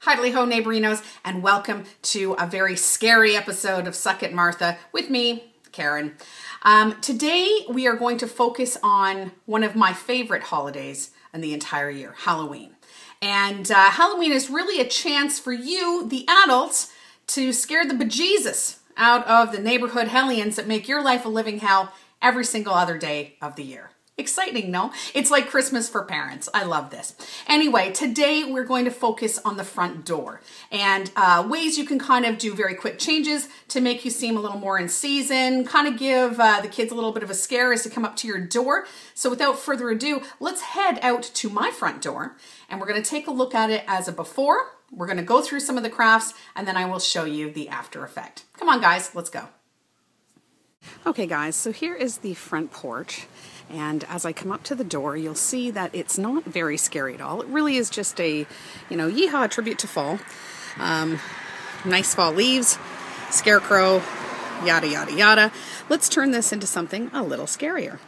Hi-ho, neighborinos, and welcome to a very scary episode of Suck It, Martha, with me, Karen. Today, we are going to focus on one of my favorite holidays in the entire year, Halloween. And Halloween is really a chance for you, the adults, to scare the bejesus out of the neighborhood hellions that make your life a living hell every single other day of the year. Exciting, no? It's like Christmas for parents. I love this. Anyway, today we're going to focus on the front door and ways you can kind of do very quick changes to make you seem a little more in season, kind of give the kids a little bit of a scare as they come up to your door. So without further ado, let's head out to my front door and we're going to take a look at it as a before. We're going to go through some of the crafts and then I will show you the after effect. Come on, guys, let's go. Okay, guys, so here is the front porch. And as I come up to the door, you'll see that it's not very scary at all. It really is just a, yeehaw tribute to fall. Nice fall leaves, scarecrow, yada, yada, yada. Let's turn this into something a little scarier.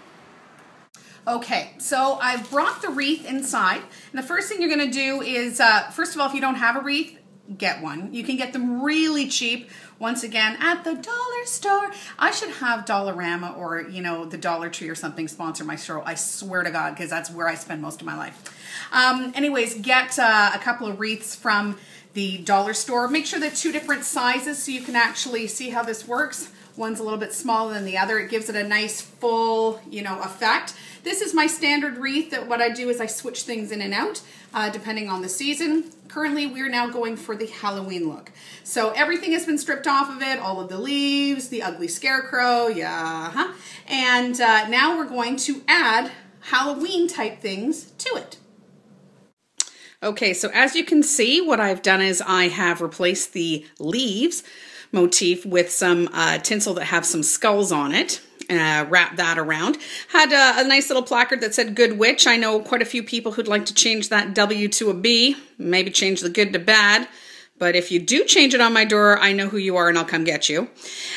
Okay, so I've brought the wreath inside. And the first thing you're going to do is, first of all, if you don't have a wreath, get one. You can get them really cheap, once again, at the dollar store. I should have Dollarama or, the Dollar Tree or something sponsor my show. I swear to God, because that's where I spend most of my life. Anyways, get a couple of wreaths from the dollar store. Make sure they're two different sizes so you can actually see how this works. One's a little bit smaller than the other. It gives it a nice full, effect. This is my standard wreath that what I do is I switch things in and out depending on the season. Currently, we're now going for the Halloween look. So everything has been stripped off of it, all of the leaves, the ugly scarecrow, and now we're going to add Halloween type things to it. Okay, so as you can see, what I've done is I have replaced the leaves motif with some tinsel that have some skulls on it. Wrap that around. Had a nice little placard that said Good Witch. I know quite a few people who'd like to change that W to a B, maybe change the good to bad. But if you do change it on my door, I know who you are and I'll come get you.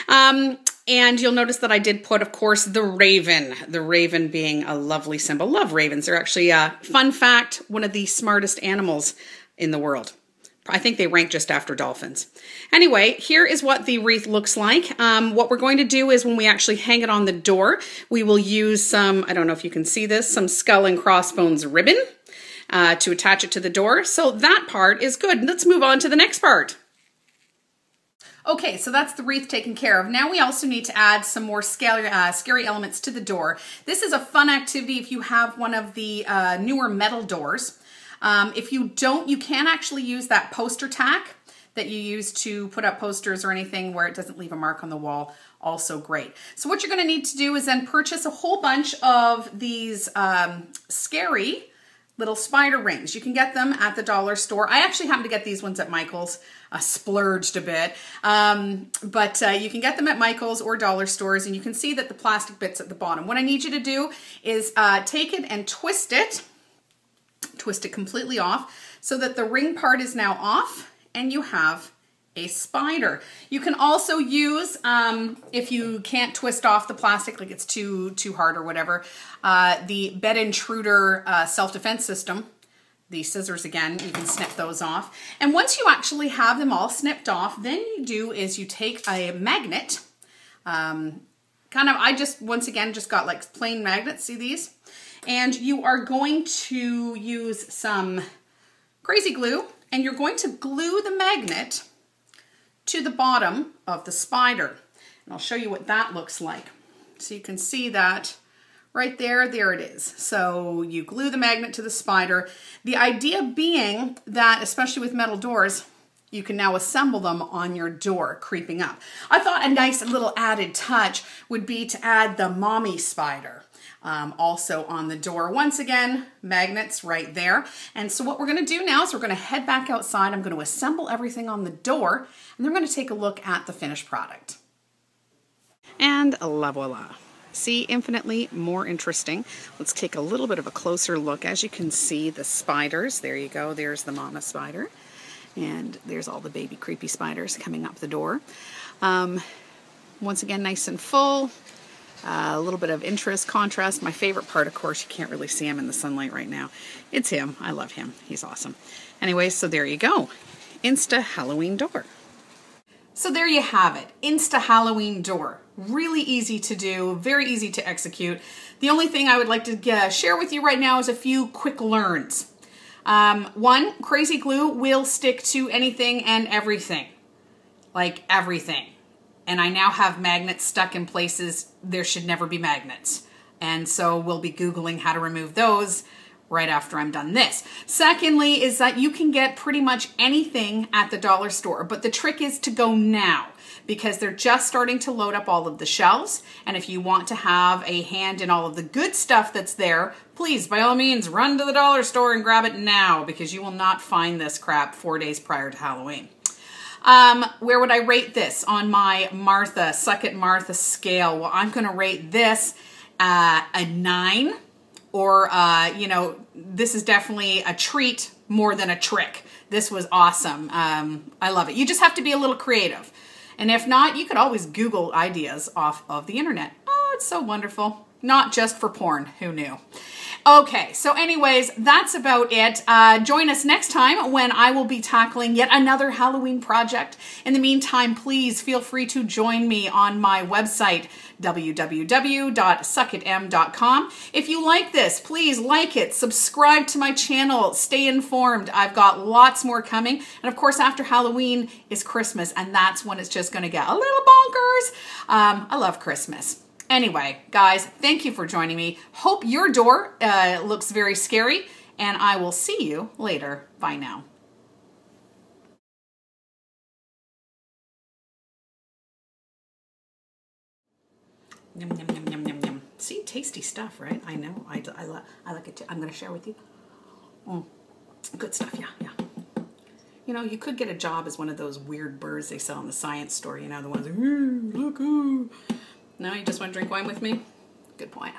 And you'll notice that I did put, of course, the raven being a lovely symbol. Love ravens. They're actually, fun fact, one of the smartest animals in the world. I think they rank just after dolphins. Anyway, here is what the wreath looks like. What we're going to do is when we actually hang it on the door, we will use some, I don't know if you can see this, some skull and crossbones ribbon to attach it to the door. So that part is good. Let's move on to the next part. Okay, so that's the wreath taken care of. Now we also need to add some more scary elements to the door. This is a fun activity if you have one of the newer metal doors. If you don't, you can actually use that poster tack that you use to put up posters or anything where it doesn't leave a mark on the wall. Also great. So what you're going to need to do is then purchase a whole bunch of these scary little spider rings. You can get them at the dollar store. I actually happen to get these ones at Michael's. I splurged a bit. But you can get them at Michael's or dollar stores, and you can see that the plastic bit's at the bottom. What I need you to do is take it and twist it completely off so that the ring part is now off and you have a spider. You can also use, if you can't twist off the plastic, like it's too hard or whatever, the bed intruder self-defense system, the scissors again, you can snip those off. And once you actually have them all snipped off, then you do is you take a magnet, I just, once again, just got like plain magnets, see these? And you are going to use some crazy glue and you're going to glue the magnet to the bottom of the spider. And I'll show you what that looks like. So you can see that right there, there it is. So you glue the magnet to the spider. The idea being that, especially with metal doors, you can now assemble them on your door, creeping up. I thought a nice little added touch would be to add the mommy spider. Also on the door. Once again, magnets right there. And so what we're going to do now is we're going to head back outside. I'm going to assemble everything on the door and then we're going to take a look at the finished product. And la voila. See, infinitely more interesting. Let's take a little bit of a closer look. As you can see, the spiders, there you go, there's the mama spider. And there's all the baby creepy spiders coming up the door. Once again, nice and full. A little bit of interest, contrast. My favorite part, of course, you can't really see him in the sunlight right now. It's him. I love him. He's awesome. Anyway, so there you go. Insta Halloween door. So there you have it, Insta Halloween door. Really easy to do, very easy to execute. The only thing I would like to share with you right now is a few quick learns. One, crazy glue will stick to anything and everything, like everything. And I now have magnets stuck in places there should never be magnets. And so we'll be Googling how to remove those right after I'm done this. Secondly is that you can get pretty much anything at the dollar store, but the trick is to go now because they're just starting to load up all of the shelves. And if you want to have a hand in all of the good stuff that's there, please, by all means, run to the dollar store and grab it now because you will not find this crap 4 days prior to Halloween. Where would I rate this on my Martha, Suck It Martha scale? Well, I'm going to rate this a 9. Or, you know, this is definitely a treat more than a trick. This was awesome. I love it. You just have to be a little creative. And if not, you could always Google ideas off of the internet. Oh, it's so wonderful. Not just for porn. Who knew? Okay, so anyways, that's about it. Join us next time when I will be tackling yet another Halloween project. In the meantime, please feel free to join me on my website, www.suckitm.com. If you like this, please like it, subscribe to my channel, stay informed. I've got lots more coming. And of course, after Halloween is Christmas, and that's when it's just going to get a little bonkers. I love Christmas. Anyway, guys, thank you for joining me. Hope your door looks very scary, and I will see you later. Bye now. Yum, yum, yum, yum, yum, yum. See, tasty stuff, right? I know. I like it too. I'm going to share with you. Good stuff, yeah, yeah. You know, you could get a job as one of those weird birds they sell in the science store. You know, the ones, look, ooh. No, you just want to drink wine with me? Good point.